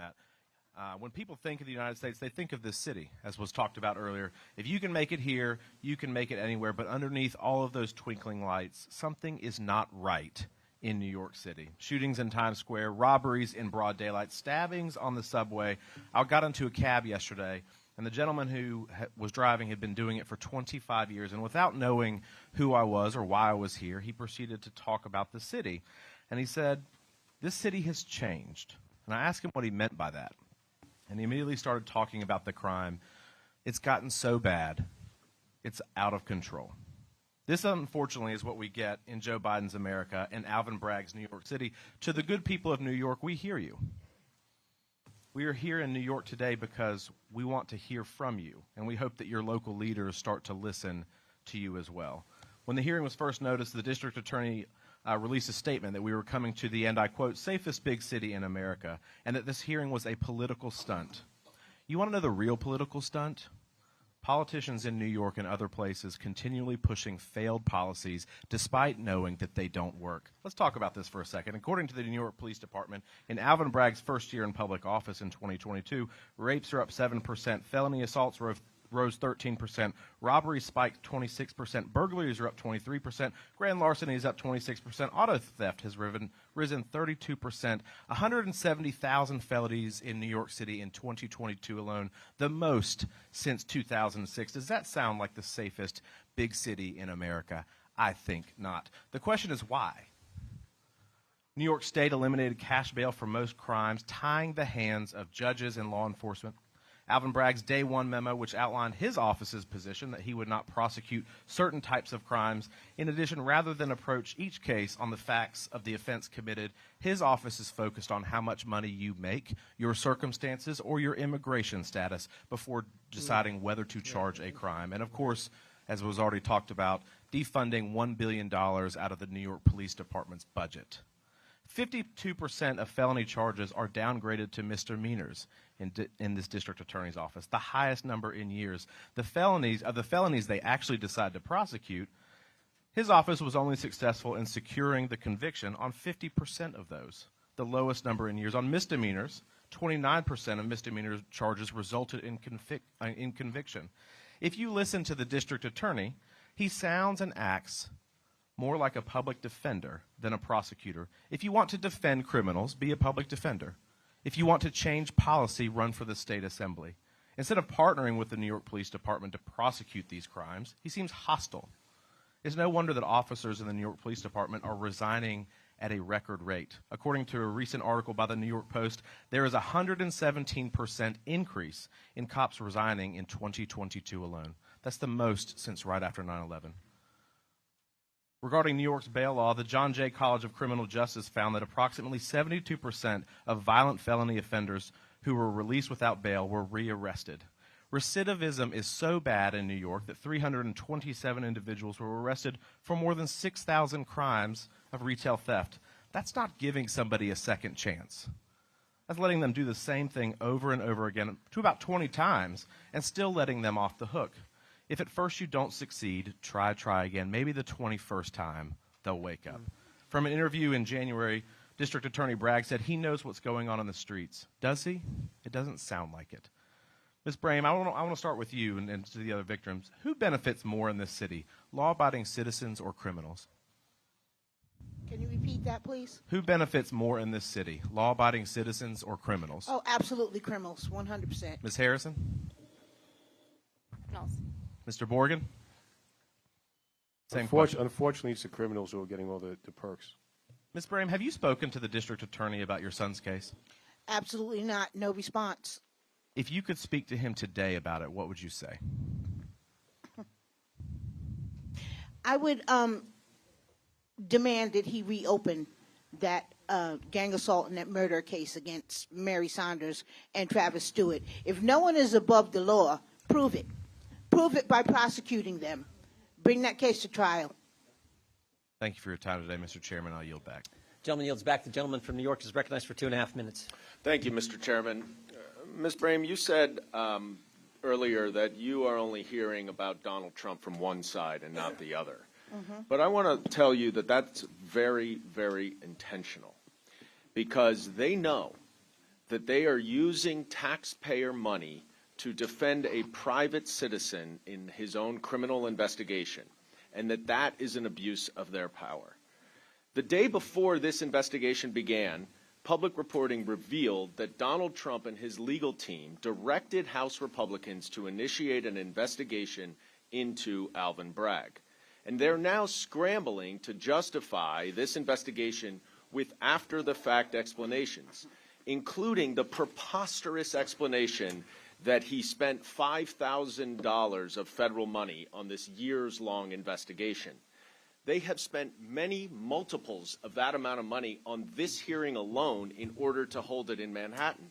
that. When people think of the United States, they think of this city, as was talked about earlier. If you can make it here, you can make it anywhere. But underneath all of those twinkling lights, something is not right in New York City. Shootings in Times Square, robberies in broad daylight, stabbings on the subway. I got into a cab yesterday, and the gentleman who was driving had been doing it for 25 years. And without knowing who I was or why I was here, he proceeded to talk about the city. And he said, "This city has changed." And I asked him what he meant by that. And he immediately started talking about the crime. It's gotten so bad, it's out of control. This, unfortunately, is what we get in Joe Biden's America and Alvin Bragg's New York City. To the good people of New York, we hear you. We are here in New York today because we want to hear from you, and we hope that your local leaders start to listen to you as well. When the hearing was first noticed, the district attorney released a statement that we were coming to the, and I quote, "safest big city in America," and that this hearing was a political stunt. You want to know the real political stunt? Politicians in New York and other places continually pushing failed policies despite knowing that they don't work. Let's talk about this for a second. According to the New York Police Department, in Alvin Bragg's first year in public office in 2022, rapes are up 7%, felony assaults rose 13%, robberies spiked 26%, burglaries are up 23%, grand larceny is up 26%, auto theft has risen 32%, 170,000 felonies in New York City in 2022 alone, the most since 2006. Does that sound like the safest big city in America? I think not. The question is why? New York State eliminated cash bail for most crimes, tying the hands of judges and law enforcement. Alvin Bragg's Day 1 memo, which outlined his office's position that he would not prosecute certain types of crimes. In addition, rather than approach each case on the facts of the offense committed, his office is focused on how much money you make, your circumstances, or your immigration status before deciding whether to charge a crime. And of course, as was already talked about, defunding $1 billion out of the New York Police Department's budget. 52% of felony charges are downgraded to misdemeanors in this district attorney's office, the highest number in years. The felonies they actually decide to prosecute, his office was only successful in securing the conviction on 50% of those, the lowest number in years. On misdemeanors, 29% of misdemeanor charges resulted in conviction. If you listen to the district attorney, he sounds and acts more like a public defender than a prosecutor. If you want to defend criminals, be a public defender. If you want to change policy, run for the state assembly. Instead of partnering with the New York Police Department to prosecute these crimes, he seems hostile. It's no wonder that officers in the New York Police Department are resigning at a record rate. According to a recent article by the New York Post, there is a 117% increase in cops resigning in 2022 alone. That's the most since right after 9/11. Regarding New York's bail law, the John Jay College of Criminal Justice found that approximately 72% of violent felony offenders who were released without bail were rearrested. Recidivism is so bad in New York that 327 individuals were arrested for more than 6,000 crimes of retail theft. That's not giving somebody a second chance. That's letting them do the same thing over and over again to about 20 times and still letting them off the hook. If at first you don't succeed, try again. Maybe the 21st time they'll wake up. From an interview in January, District Attorney Bragg said he knows what's going on in the streets. Does he? It doesn't sound like it. Ms. Brame, I want to start with you and to the other victims. Who benefits more in this city, law-abiding citizens or criminals? Can you repeat that, please? Who benefits more in this city, law-abiding citizens or criminals? Oh, absolutely criminals, 100%. Ms. Harrison? Criminals. Mr. Borgen? Same question. Unfortunately, it's the criminals who are getting all the perks. Ms. Brame, have you spoken to the district attorney about your son's case? Absolutely not. No response. If you could speak to him today about it, what would you say? I would demand that he reopen that gang assault and that murder case against Mary Saunders and Travis Stewart. If no one is above the law, prove it. Prove it by prosecuting them. Bring that case to trial. Thank you for your time today, Mr. Chairman. I'll yield back. Gentleman yields back. The gentleman from New York is recognized for 2.5 minutes. Thank you, Mr. Chairman. Ms. Brame, you said earlier that you are only hearing about Donald Trump from one side and not the other. But I want to tell you that that's very, very intentional, because they know that they are using taxpayer money to defend a private citizen in his own criminal investigation, and that is an abuse of their power. The day before this investigation began, public reporting revealed that Donald Trump and his legal team directed House Republicans to initiate an investigation into Alvin Bragg. And they're now scrambling to justify this investigation with after-the-fact explanations, including the preposterous explanation that he spent $5,000 of federal money on this years-long investigation. They have spent many multiples of that amount of money on this hearing alone in order to hold it in Manhattan.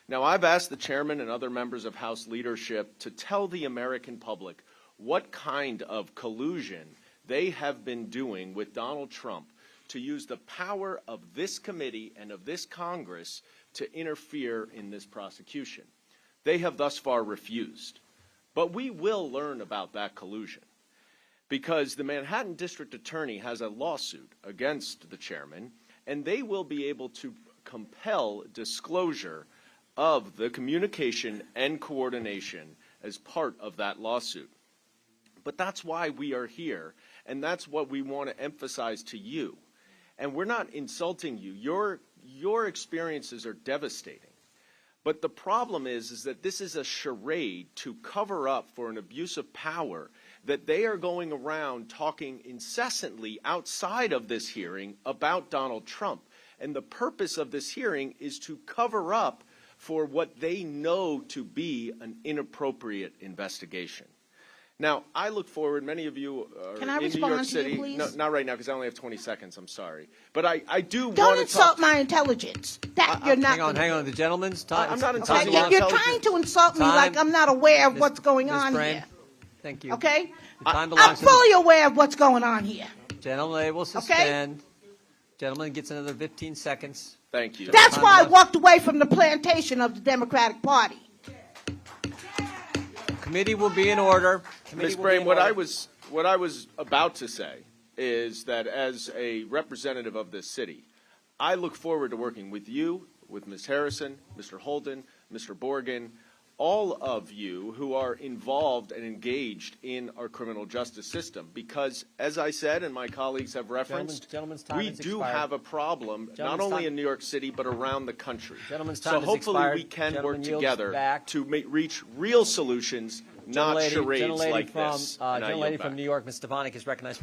Now, I've asked the chairman and other members of House leadership to tell the American public what kind of collusion they have been doing with Donald Trump to use the power of this committee and of this Congress to interfere in this prosecution. They have thus far refused. But we will learn about that collusion, because the Manhattan District Attorney has a lawsuit against the chairman, and they will be able to compel disclosure of the communication and coordination as part of that lawsuit. But that's why we are here, and that's what we want to emphasize to you. And we're not insulting you. Your experiences are devastating. But the problem is that this is a charade to cover up for an abuse of power, that they are going around talking incessantly outside of this hearing about Donald Trump. And the purpose of this hearing is to cover up for what they know to be an inappropriate investigation. Now, I look forward, many of you are Can I in New respond York to you, City. please? No, not right now, because I only have 20 seconds. I'm sorry. But I do want to Don't talk. insult my intelligence. That you're not. Hang on. The gentleman's time. I'm not Okay, insulting you're your trying intelligence. to insult me Time. like I'm not aware of Ms. what's going Ms. on Brame, here. Thank you. Okay? The time I'm belongs to the fully aware of what's going on here. gentleman. Will suspend. Gentleman gets another 15 seconds. Thank you. That's why I walked away from the plantation of the Democratic Party. Committee will be in order. Ms. Brame, what I was about to say is that as a representative of this city, I look forward to working with you, with Ms. Harrison, Mr. Holden, Mr. Borgen, all of you who are involved and engaged in our criminal justice system. Because, as I said, and my colleagues have referenced, Gentleman's time we has do expired. have a problem, not Gentleman's only time- in New York City, but around the country. Gentleman's So time has hopefully expired. we can Gentleman work yields together back. to reach real solutions, not charades like this. And I yield Gentlelady back. from New York, Ms. Stefanik, is recognized.